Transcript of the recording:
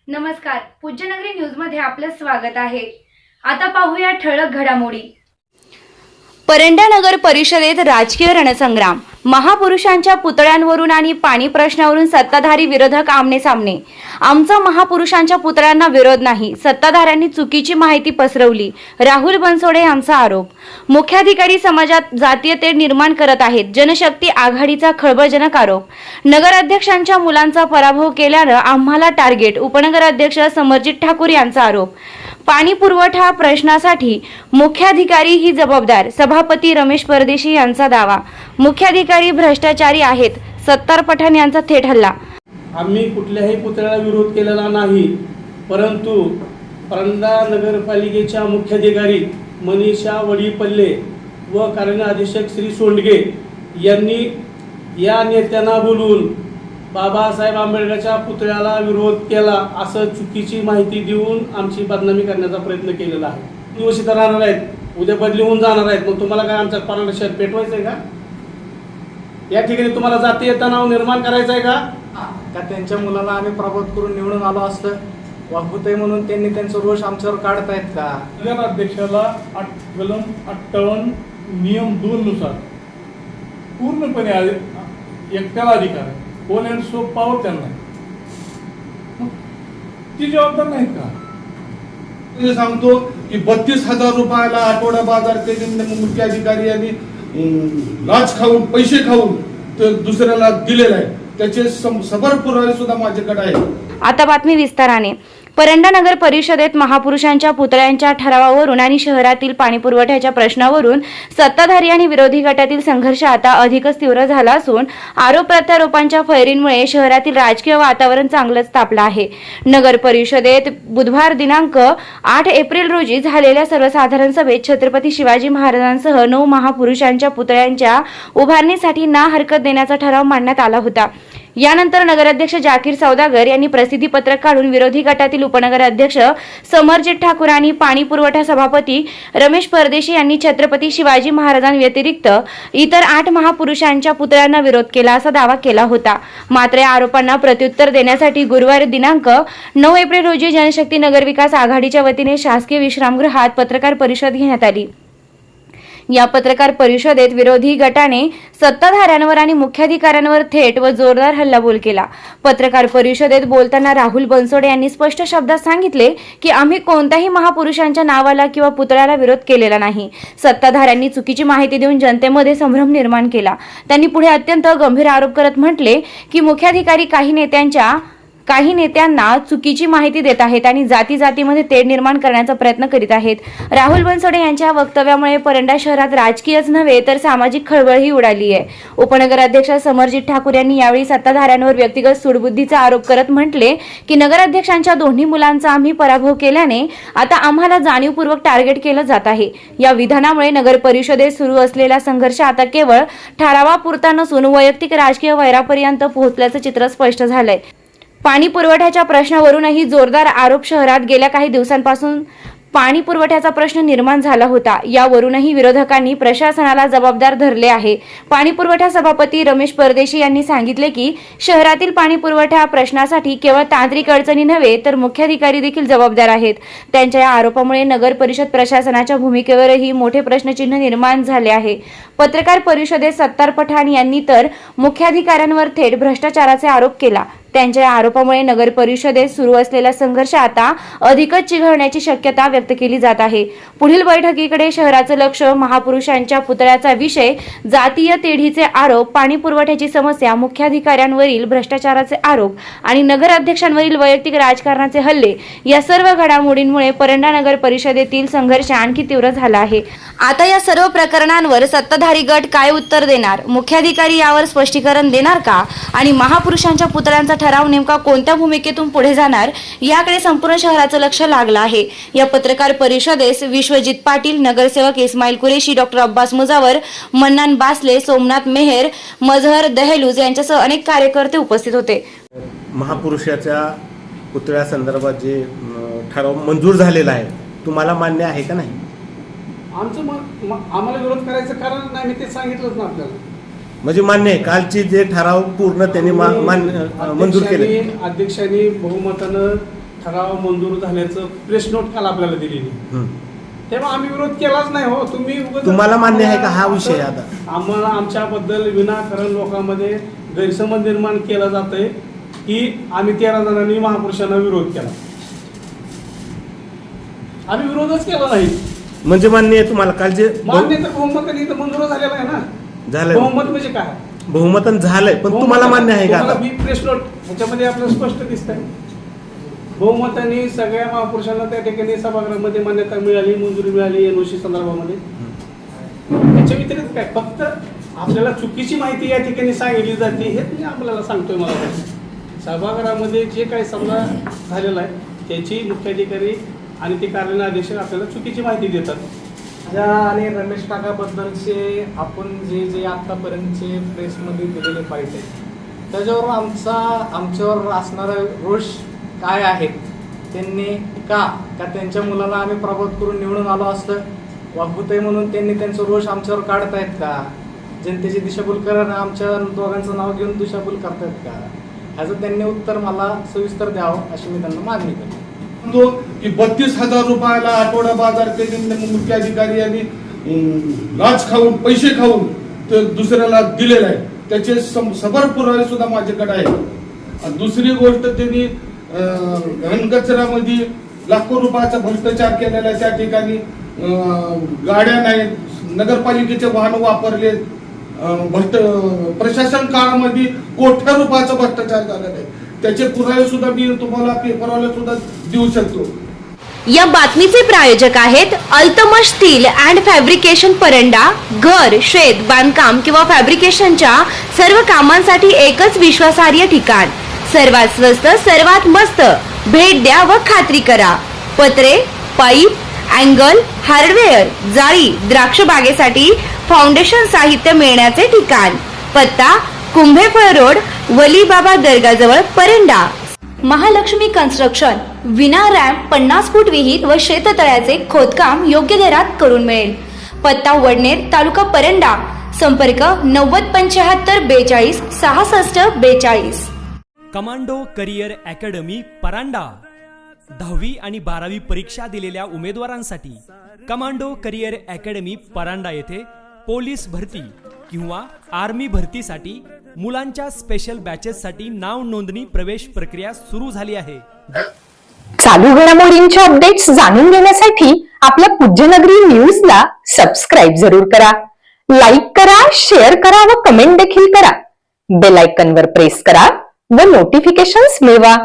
नमस्कार, पूज्यनगरी न्यूज मध्ये आपलं स्वागत आहे। आता पाहूया ठळक घडामोडी। परंडा नगर परिषदेत राजकीय रणसंग्राम, महापुरुषांच्या पुतळ्यांवरून आणि पाणी प्रश्नावरून सत्ताधारी विरोधक आमने सामने। आमचा महापुरुषांच्या पुतळ्यांना विरोध नाही, सत्ताधाऱ्यांनी चुकीची माहिती पसरवली, राहुल बनसोडे यांचा आरोप। मुख्याधिकारी समाजात जातीय तेढ निर्माण करत आहेत, जनशक्ती आघाडीचा खळबळजनक आरोप। नगराध्यक्षांच्या मुलांचा पराभव केल्यानं आम्हाला टार्गेट, उपनगराध्यक्ष समरजित ठाकूर यांचा आरोप। पाणी पुरवठा प्रश्नासाठी मुख्याधिकारी ही जबाबदार, सभापती रमेश परदेशी यांचा दावा। मुख्याधिकारी भ्रष्टाचारी आहेत, सत्तार पठाण यांचा थेट हल्ला। आम्ही कुठल्याही पुतळ्याला विरोध केलेला नाही, परंतु परंडा नगरपालिकेच्या मुख्याधिकारी मनीषा वडीपल्ले व कार्यालय अधीक्षक श्री सोंडगे यांनी या नेत्यांना बोलून बाबासाहेब आंबेडकरच्या पुतळ्याला विरोध केला असं चुकीची माहिती देऊन आमची बदनामी करण्याचा प्रयत्न केलेला आहे। दिवस इथं राहणार आहेत, उद्या बदली होऊन जाणार आहेत, मग तुम्हाला काय आमच्या परंडा शहर पेटवायचं आहे का? या ठिकाणी तुम्हाला जातीय तणाव निर्माण करायचा आहे का त्यांच्या मुलाला आम्ही प्रबोध करून निवडून आलो असतं वागवतोय म्हणून त्यांनी त्यांचा रोष आमच्यावर काढतायत का? नगराध्यक्षाला कलम 58 नियम 2 नुसार पूर्णपणे एकट्याला अधिकार आहे, ओन अँड सो पॉवर त्यांना, ती जबाबदार नाहीत का? मी सांगतो की 32,000 रुपयाला आठवडा बाजार केंद्र मुख्य अधिकारी यांनी लाच खाऊन पैसे खाऊन तर दुसऱ्याला दिलेला आहे, त्याचे सबर पुरावे सुद्धा माझ्याकडे आहे। आता बातमी विस्ताराने। परंडा नगर परिषदेत महापुरुषांच्या पुतळ्यांच्या ठरावावरून आणि शहरातील पाणी पुरवठ्याच्या प्रश्नावरून सत्ताधारी आणि विरोधी गटातील संघर्ष आता अधिकच तीव्र झाला असून आरोप प्रत्यारोपांच्या फैरींमुळे शहरातील राजकीय वातावरण चांगलंच तापलं आहे। नगर परिषदेत बुधवार दिनांक 8 एप्रिल रोजी झालेल्या सर्वसाधारण सभेत छत्रपती शिवाजी महाराजांसह 9 महापुरुषांच्या पुतळ्यांच्या उभारणीसाठी ना हरकत देण्याचा ठराव मांडण्यात आला होता। यानंतर नगराध्यक्ष जाकीर सौदागर यांनी प्रसिद्धी पत्रक काढून विरोधी गटातील उपनगराध्यक्ष समरजित ठाकूर आणि पाणी पुरवठा सभापती रमेश परदेशी यांनी छत्रपती शिवाजी महाराजांव्यतिरिक्त इतर 8 महापुरुषांच्या पुतळ्यांना विरोध केला असा दावा केला होता। मात्र या आरोपांना प्रत्युत्तर देण्यासाठी गुरुवार दिनांक 9 एप्रिल रोजी जनशक्ती नगर विकास आघाडीच्या वतीने शासकीय विश्रामगृहात पत्रकार परिषद घेण्यात आली। या पत्रकार परिषदेत विरोधी गटाने सत्ताधाऱ्यांवर आणि मुख्याधिकाऱ्यांवर थेट व जोरदार हल्लाबोल केला। पत्रकार परिषदेत बोलताना राहुल बनसोडे यांनी स्पष्ट शब्दात सांगितले की आम्ही कोणत्याही महापुरुषांच्या नावाला किंवा पुतळ्याला विरोध केलेला नाही। सत्ताधाऱ्यांनी चुकीची माहिती देऊन जनतेमध्ये संभ्रम निर्माण केला। त्यांनी पुढे अत्यंत गंभीर आरोप करत म्हटले की मुख्याधिकारी काही नेत्यांना चुकीची माहिती देत आहेत आणि जातीमध्ये तेढ निर्माण करण्याचा प्रयत्न करीत आहेत। राहुल बनसोडे यांच्या वक्तव्यामुळे परंडा शहरात राजकीयच नव्हे तर सामाजिक खळबळही उडाली आहे। उपनगराध्यक्ष समरजित ठाकूर यांनी यावेळी सत्ताधाऱ्यांवर व्यक्तिगत सूडबुद्धीचा आरोप करत म्हटले की नगराध्यक्षांच्या दोन्ही मुलांचा आम्ही पराभव केल्याने आता आम्हाला जाणीवपूर्वक टार्गेट केलं जात आहे। या विधानामुळे नगर परिषदेत सुरू असलेला संघर्ष आता केवळ ठरावापुरता नसून वैयक्तिक राजकीय वैरापर्यंत पोहोचल्याचं चित्र स्पष्ट झालंय। पाणी पुरवठ्याच्या प्रश्नावरूनही जोरदार आरोप। शहरात गेल्या काही दिवसांपासून पाणी पुरवठ्याचा प्रश्न निर्माण झाला होता, यावरूनही विरोधकांनी प्रशासनाला जबाबदार धरले आहे। पाणी पुरवठा सभापती रमेश परदेशी यांनी सांगितले की शहरातील पाणी पुरवठा प्रश्नासाठी केवळ तांत्रिक अडचणी नव्हे तर मुख्याधिकारी देखील जबाबदार आहेत। त्यांच्या या आरोपामुळे नगर परिषद प्रशासनाच्या भूमिकेवरही मोठे प्रश्नचिन्ह निर्माण झाले आहे। पत्रकार परिषदेत सत्तार पठाण यांनी तर मुख्याधिकाऱ्यांवर थेट भ्रष्टाचाराचे आरोप केला। त्यांच्या आरोपामुळे नगर परिषदेत सुरू असलेला संघर्ष आता अधिकच चिघळण्याची शक्यता व्यक्त केली जात आहे। पुढील बैठकीकडे शहराचं लक्ष महापुरुषांच्या पुतळ्याचा विषय, जातीय तेढीचे आरोप, पाणी पुरवठ्याची समस्या, मुख्याधिकाऱ्यांवरील भ्रष्टाचाराचे आरोप आणि नगराध्यक्षांवरील वैयक्तिक राजकारणाचे हल्ले या सर्व घडामोडींमुळे परंडा नगर परिषदेतील संघर्ष आणखी तीव्र झाला आहे। आता या सर्व प्रकरणांवर सत्ताधारी गट काय उत्तर देणार? मुख्याधिकारी यावर स्पष्टीकरण देणार का? आणि महापुरुषांच्या पुतळ्यांचा ठराव नेमका कोणत्या भूमिकेतून पुढे जाणार याकडे संपूर्ण शहराचं लक्ष लागलं आहे। या पत्रकार परिषदेस विश्वजित पाटील, नगरसेवक इस्माईल कुरेशी, डॉक्टर अब्बास मुजावर, मन्नान बासले, सोमनाथ मेहर, मजहर दहेलूज यांच्यासह अनेक कार्यकर्ते उपस्थित होते। महापुरुषाच्या पुतळ्या संदर्भात जे ठराव मंजूर झालेला आहे तुम्हाला मान्य आहे का नाही? आम्हाला विरोध करायचं कारण नाही, मी ते सांगितलंच ना आपल्याला। म्हणजे मान्य आहे, कालची जे ठराव पूर्ण त्यांनी मंजूर केले, अध्यक्षांनी बहुमतानं ठराव मंजूर झाल्याचं प्रेस नोट काल आपल्याला दिलेली, हं. तेव्हा आम्ही विरोध केलाच नाही हो. तुम्ही उगाच- तुम्हाला मान्य आहे का हा विषय आता? आम्हाला आमच्याबद्दल विनाकारण लोकांमध्ये गैरसमज निर्माण केला जातोय की आम्ही 13 जणांनी महापुरुषांना विरोध केला. आम्ही विरोधच केला नाही. म्हणजे मान्य आहे तुम्हाला काल जे मान्य तर बहुमताने इथं मंजूर झालेला आहे ना. झालंय बहुमत म्हणजे काय? बहुमतन झालंय, पण तुम्हाला मान्य आहे का आता? मी प्रेस नोट ह्याच्यामध्ये आपल्याला स्पष्ट दिसतंय. बहुमताने सगळ्या महापुरुषांना त्या ठिकाणी सभागृहामध्ये मान्यता मिळाली, मंजुरी मिळाली एनओसी संदर्भामध्ये. याच्या व्यतिरिक्त काय? फक्त आपल्याला चुकीची माहिती या ठिकाणी सांगितली जाते हेच मी आपल्याला सांगतोय. मला सभागृहामध्ये जे काही समजा झालेलं आहे त्याची मुख्याधिकारी आणि ते कार्यालय अध्यक्ष आपल्याला चुकीची माहिती देतात. राजा आणि रमेश काकाबद्दलचे आपण जे जे आतापर्यंतचे प्रेसमध्ये दिलेले पॉईंट आहेत त्याच्यावर आमच्यावर असणारा रोष काय आहे, त्यांनी का त्यांच्या मुलाला आम्ही प्रभावित करून निवडून आलो असतं वागवतोय म्हणून त्यांनी त्यांचा रोष आमच्यावर काढतायत का, जनतेची दिशाभूल करणं आमच्या दोघांचं नाव घेऊन दिशाभूल करतायत का, ह्याचं त्यांनी उत्तर मला सविस्तर द्यावं अशी मी त्यांना मागणी करतो. की 32,000 रुपयाला आठवडा बाजार केंद्र मुख्याधिकारी यांनी लाच खाऊन पैसे खाऊन ते दुसऱ्याला दिलेला आहे, त्याचे सबर पुरावे सुद्धा माझ्याकडे आहेत. दुसरी गोष्ट त्यांनी घनकचऱ्यामध्ये लाखो रुपयाचा भ्रष्टाचार केलेला आहे. त्या ठिकाणी गाड्या नाहीत, नगरपालिकेचे वाहन वापरले, प्रशासन काळामध्ये कोट्या रुपयाचा भ्रष्टाचार झालेला आहे. त्याचे पुरावे सुद्धा मी तुम्हाला पेपरवाले सुद्धा देऊ शकतो. या बातमीचे प्रायोजक आहेत Altamash steel and fabrication Paranda. घर, शेत, बांधकाम किंवा फॅब्रिकेशनच्या सर्व कामांसाठी एकच विश्वासार्ह ठिकाण. सर्वात स्वस्त, सर्वात मस्त. भेट द्या व खात्री करा. पत्रे, पाईप, अँगल, हार्डवेअर, जाळी, द्राक्ष बागेसाठी फाउंडेशन साहित्य मिळण्याचे ठिकाण. पत्ता कुंभेफळ रोड, वलीबाबा दर्गाजवळ, परंडा. महालक्ष्मी कन्स्ट्रक्शन. विना रॅम्प, 50 फूट विहीर व शेततळ्याचे खोदकाम योग्य दरात करून मिळेल. पत्ता वडनेर, तालुका परंडा. संपर्क 9075 42 66 42. Commando career academy Paranda. 10वी आणि 12वी परीक्षा दिलेल्या उमेदवारांसाठी कमांडो करिअर अकॅडमी परांडा येथे पोलीस भरती किंवा आर्मी भरतीसाठी मुलांच्या स्पेशल बॅचेससाठी नाव नोंदणी प्रवेश प्रक्रिया सुरू झाली आहे. चालू घडामोडींचे अपडेट्स जाणून घेण्यासाठी आपल्या पूज्यनगरी न्यूजला सबस्क्राईब जरूर करा. लाईक करा, शेअर करा व कमेंट देखील करा. बेल आयकॉनवर प्रेस करा व नोटिफिकेशन्स मिळवा.